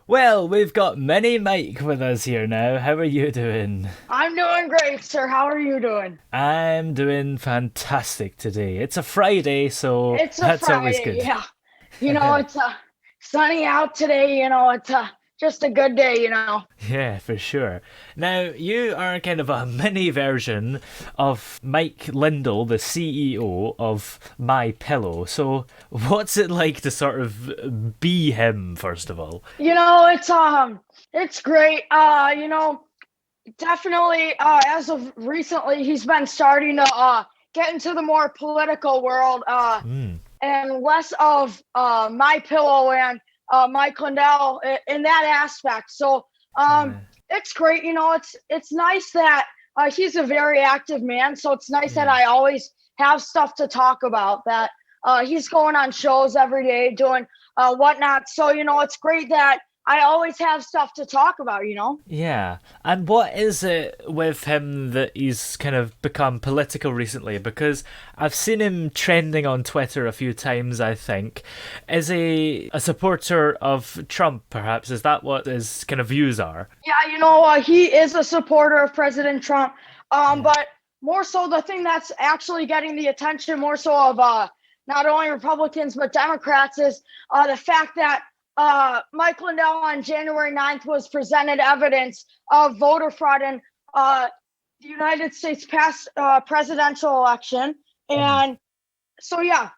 Well, we've got Mini Mike with us here now. How are you doing? I'm doing great, sir. How are you doing? I'm doing fantastic today. It's a Friday, so It's a that's always Friday, good. yeah. It's sunny out today. It's just a good day. Yeah, for sure. Now, you are kind of a mini version of Mike Lindell, the CEO of My Pillow. So, what's it like to sort of be him, first of all? It's great. Definitely as of recently he's been starting to get into the more political world Mm, and less of My Pillow and Mike Lindell in that aspect. So yeah, it's great. It's nice that he's a very active man. So it's nice that yeah. I always have stuff to talk about. That he's going on shows every day, doing whatnot. So it's great that I always have stuff to talk about. Yeah. And what is it with him that he's kind of become political recently? Because I've seen him trending on Twitter a few times, I think. Is he a supporter of Trump, perhaps? Is that what his kind of views are? Yeah, he is a supporter of President Trump. Yeah. But more so, the thing that's actually getting the attention more so of not only Republicans but Democrats is the fact that Mike Lindell on January 9th was presented evidence of voter fraud in the United States past presidential election. Mm. And so, yeah,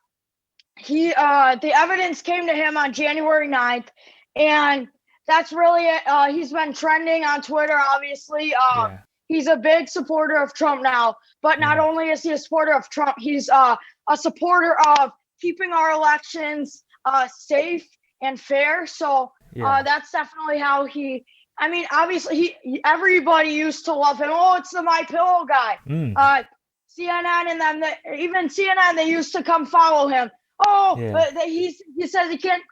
the evidence came to him on January 9th, and that's really it. He's been trending on Twitter, obviously. Yeah. He's a big supporter of Trump now, but not Mm. only is he a supporter of Trump, he's a supporter of keeping our elections safe and fair. So Yeah. that's definitely how I mean, obviously, everybody used to love him. Oh, it's the My Pillow guy. Mm. Uh, CNN and them, even CNN, they used to come follow him. Oh, Yeah. he says he can't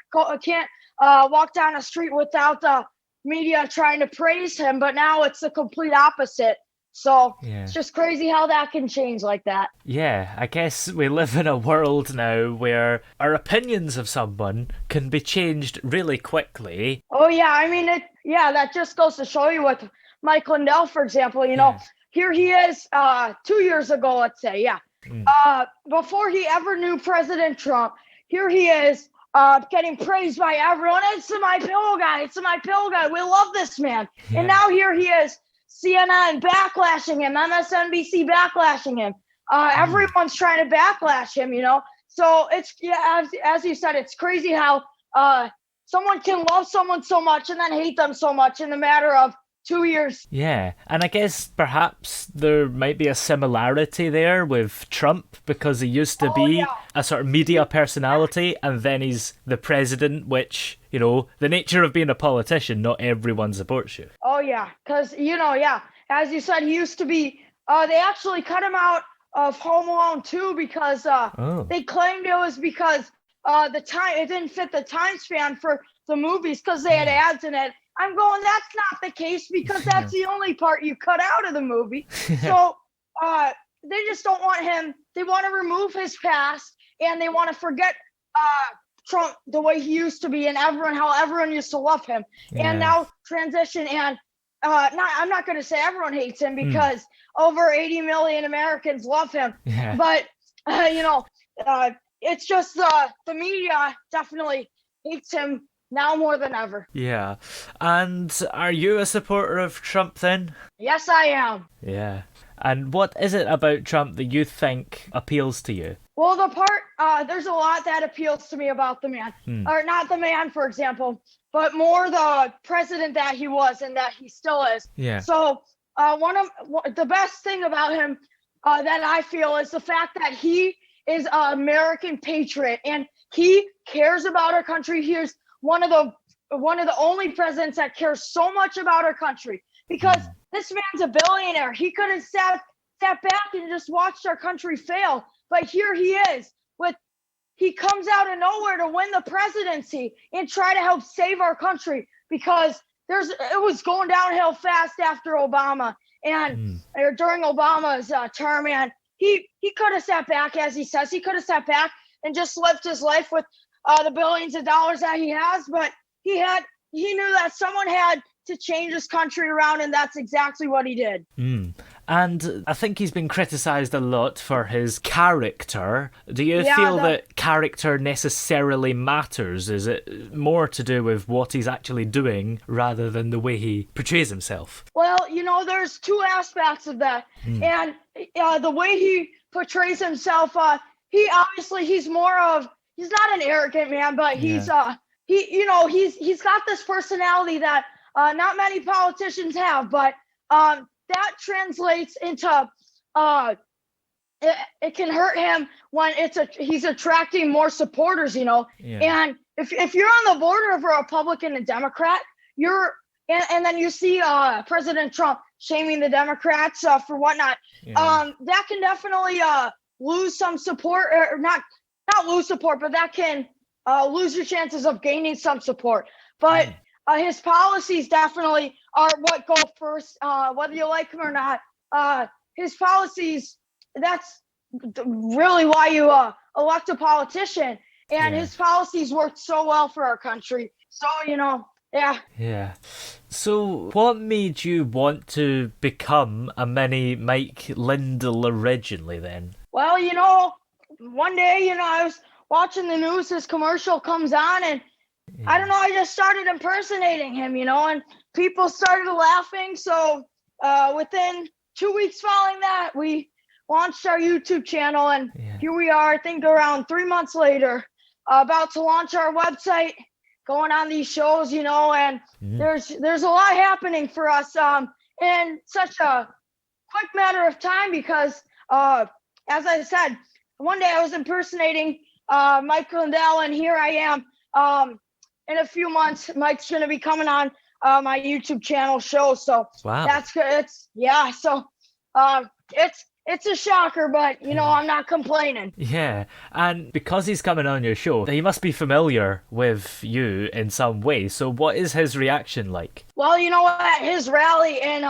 walk down a street without the media trying to praise him, but now it's the complete opposite. So it's Yeah. just crazy how that can change like that. Yeah, I guess we live in a world now where our opinions of someone can be changed really quickly. Oh yeah, I mean yeah, that just goes to show you with Mike Lindell, for example. Yeah. Here he is 2 years ago, let's say, yeah. Mm. Before he ever knew President Trump, here he is getting praised by everyone. It's the My Pillow guy. It's the My Pillow guy. We love this man. And Yeah. now here he is, CNN backlashing him, MSNBC backlashing him. Mm. Everyone's trying to backlash him. So it's, yeah, as you said, it's crazy how someone can love someone so much and then hate them so much in the matter of 2 years. Yeah, and I guess perhaps there might be a similarity there with Trump because he used to Oh be yeah. a sort of media personality and then he's the president, which, the nature of being a politician, not everyone supports you. Oh yeah, because yeah, as you said, he used to be. They actually cut him out of Home Alone 2 because Oh. they claimed it was because the time it didn't fit the time span for the movies because they had Mm. ads in it. I'm going, that's not the case because Yeah. that's the only part you cut out of the movie. So they just don't want him. They want to remove his past and they want to forget Trump the way he used to be and how everyone used to love him and Yeah. now transition and I'm not going to say everyone hates him Mm. because over 80 million Americans love him, Yeah. but it's just the media definitely hates him now more than ever. Yeah. And are you a supporter of Trump then? Yes, I am. Yeah. And what is it about Trump that you think appeals to you? Well, there's a lot that appeals to me about the man, Hmm. or not the man, for example, but more the president that he was and that he still is. Yeah. So, the best thing about him that I feel is the fact that he is an American patriot and he cares about our country. He's one of the only presidents that cares so much about our country because Hmm. this man's a billionaire. He could have sat back and just watched our country fail. But here he is he comes out of nowhere to win the presidency and try to help save our country because it was going downhill fast after Obama and Hmm. or during Obama's term. And he could have sat back, as he says, he could have sat back and just lived his life with the billions of dollars that he has. But he he knew that someone had to change his country around, and that's exactly what he did. And I think he's been criticised a lot for his character. Do you feel that character necessarily matters? Is it more to do with what he's actually doing rather than the way he portrays himself? Well, there's two aspects of that. And the way he portrays himself, he's not an arrogant man, but he's got this personality that not many politicians have, but that translates into it can hurt him when he's attracting more supporters, And if you're on the border of a Republican and Democrat, and then you see President Trump shaming the Democrats for whatnot, that can definitely lose some support, or not lose support, but that can lose your chances of gaining some support. But his policies definitely are what go first, whether you like him or not. His policies, that's really why you elect a politician. And his policies worked so well for our country. So, yeah. Yeah. So what made you want to become a mini Mike Lindell originally then? Well, one day, I was watching the news, his commercial comes on, and I don't know, I just started impersonating him, and people started laughing. So within 2 weeks following that, we launched our YouTube channel, and here we are, I think around 3 months later, about to launch our website, going on these shows, and there's a lot happening for us in such a quick matter of time, because as I said, one day I was impersonating Mike Lindell, and here I am. In a few months, Mike's going to be coming on my YouTube channel show. So that's good. It's a shocker, but I'm not complaining. Yeah, and because he's coming on your show, he must be familiar with you in some way. So what is his reaction like? Well, at his rally, and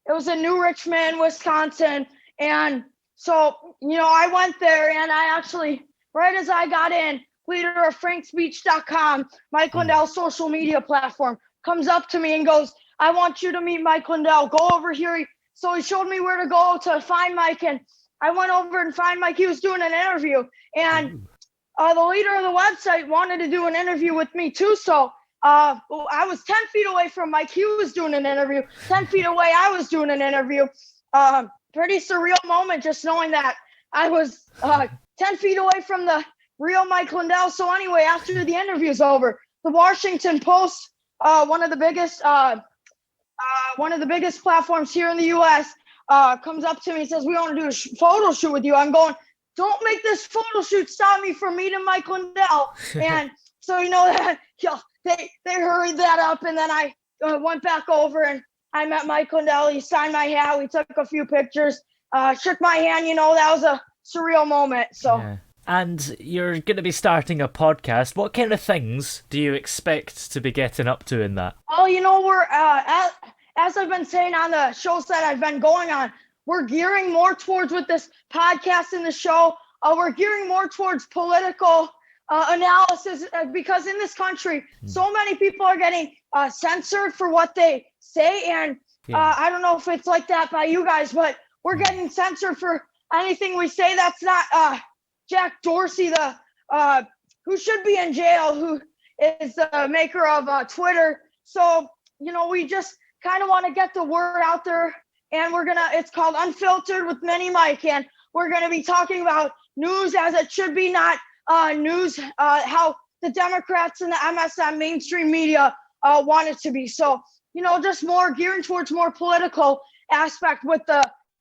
it was in New Richmond, Wisconsin, and so I went there, and I actually, right as I got in, leader of frankspeech.com, Mike Lindell's social media platform, comes up to me and goes, "I want you to meet Mike Lindell. Go over here." So he showed me where to go to find Mike, and I went over and find Mike. He was doing an interview, and the leader of the website wanted to do an interview with me too. So I was 10 feet away from Mike. He was doing an interview. 10 feet away, I was doing an interview. Pretty surreal moment, just knowing that I was 10 feet away from the real Mike Lindell. So anyway, after the interview's over, the Washington Post, one of the biggest platforms here in the U.S., comes up to me and says, "We want to do a photo shoot with you." I'm going, "Don't make this photo shoot stop me from meeting Mike Lindell." And so that they hurried that up, and then I went back over and I met Mike Lindell. He signed my hat. We took a few pictures, shook my hand. That was a surreal moment. So. Yeah. And you're going to be starting a podcast. What kind of things do you expect to be getting up to in that? Well, we're, as I've been saying on the shows that I've been going on, we're gearing more towards, with this podcast and the show, we're gearing more towards political analysis, because in this country, so many people are getting censored for what they say. And I don't know if it's like that by you guys, but we're getting censored for anything we say that's not Jack Dorsey, who should be in jail, who is the maker of Twitter. So, we just kind of want to get the word out there, and it's called Unfiltered with Mini Mike, and we're going to be talking about news as it should be, not news how the Democrats and the MSM mainstream media want it to be. So, just more gearing towards more political aspect with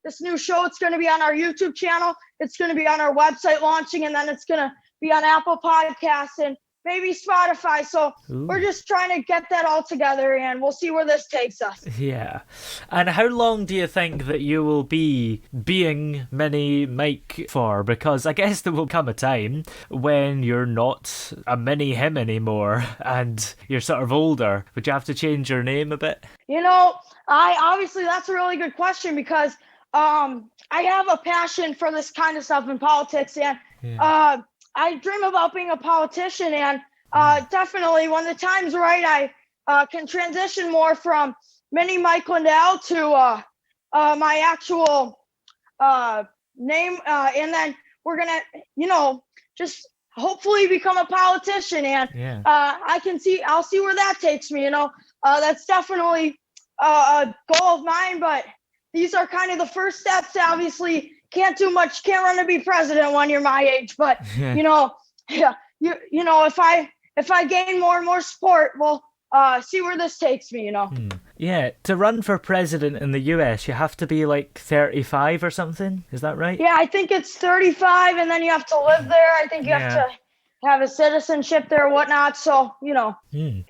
this new show. It's going to be on our YouTube channel. It's going to be on our website launching, and then it's going to be on Apple Podcasts and maybe Spotify. So we're just trying to get that all together, and we'll see where this takes us. Yeah. And how long do you think that you will be being Mini Mike for? Because I guess there will come a time when you're not a mini him anymore and you're sort of older. Would you have to change your name a bit? That's a really good question, because I have a passion for this kind of stuff in politics, and I dream about being a politician, and definitely when the time's right, can transition more from mini Mike Lindell to my actual name, and then we're gonna, just hopefully become a politician. And I'll see where that takes me. That's definitely a goal of mine. But these are kind of the first steps. Obviously, can't do much. Can't run to be president when you're my age. But if I gain more and more support, we'll see where this takes me. Yeah, to run for president in the US, you have to be like 35 or something. Is that right? Yeah, I think it's 35, and then you have to live there. I think you have to have a citizenship there or whatnot. So,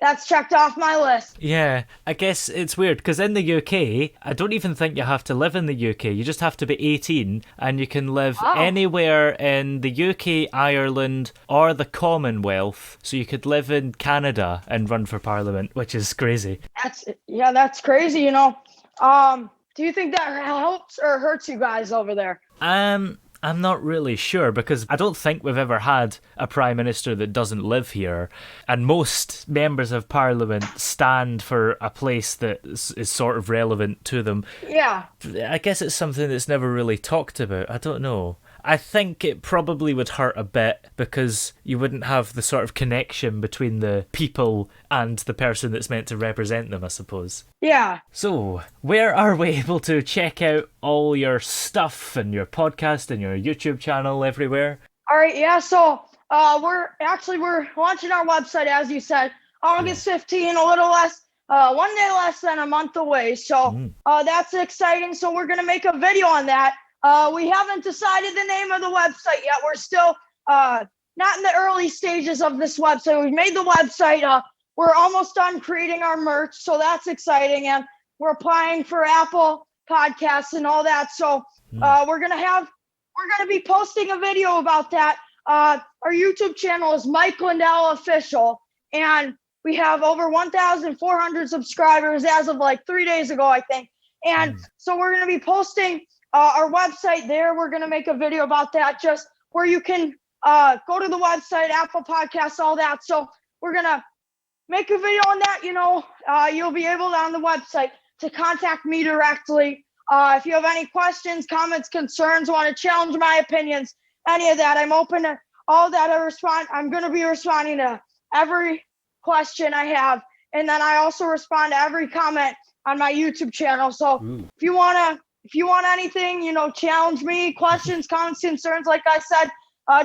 that's checked off my list. Yeah, I guess it's weird because in the UK, I don't even think you have to live in the UK. You just have to be 18 and you can live anywhere in the UK, Ireland, or the Commonwealth. So you could live in Canada and run for parliament, which is crazy. That's crazy, Do you think that helps or hurts you guys over there? I'm not really sure because I don't think we've ever had a prime minister that doesn't live here, and most members of parliament stand for a place that is sort of relevant to them. Yeah. I guess it's something that's never really talked about. I don't know. I think it probably would hurt a bit because you wouldn't have the sort of connection between the people and the person that's meant to represent them, I suppose. Yeah. So, where are we able to check out all your stuff and your podcast and your YouTube channel everywhere? All right, yeah, so we're launching our website, as you said, August 15, a little less, 1 day less than a month away. So that's exciting. So we're going to make a video on that. We haven't decided the name of the website yet. We're still not in the early stages of this website. We've made the website. We're almost done creating our merch, so that's exciting. And we're applying for Apple Podcasts and all that. So we're gonna be posting a video about that. Our YouTube channel is Mike Lindell Official, and we have over 1,400 subscribers as of like 3 days ago, I think. And so we're gonna be posting our website there. We're gonna make a video about that, just where you can go to the website, Apple Podcasts, all that. So we're gonna make a video on that. You'll be able to, on the website, to contact me directly. If you have any questions, comments, concerns, want to challenge my opinions, any of that, I'm open to all that. I'm going to be responding to every question I have. And then I also respond to every comment on my YouTube channel. So if you want anything, challenge me, questions, comments, concerns, like I said,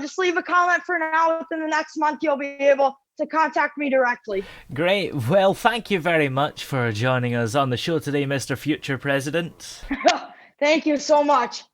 just leave a comment for now. Within the next month, you'll be able to contact me directly. Great. Well, thank you very much for joining us on the show today, Mr. Future President. Thank you so much.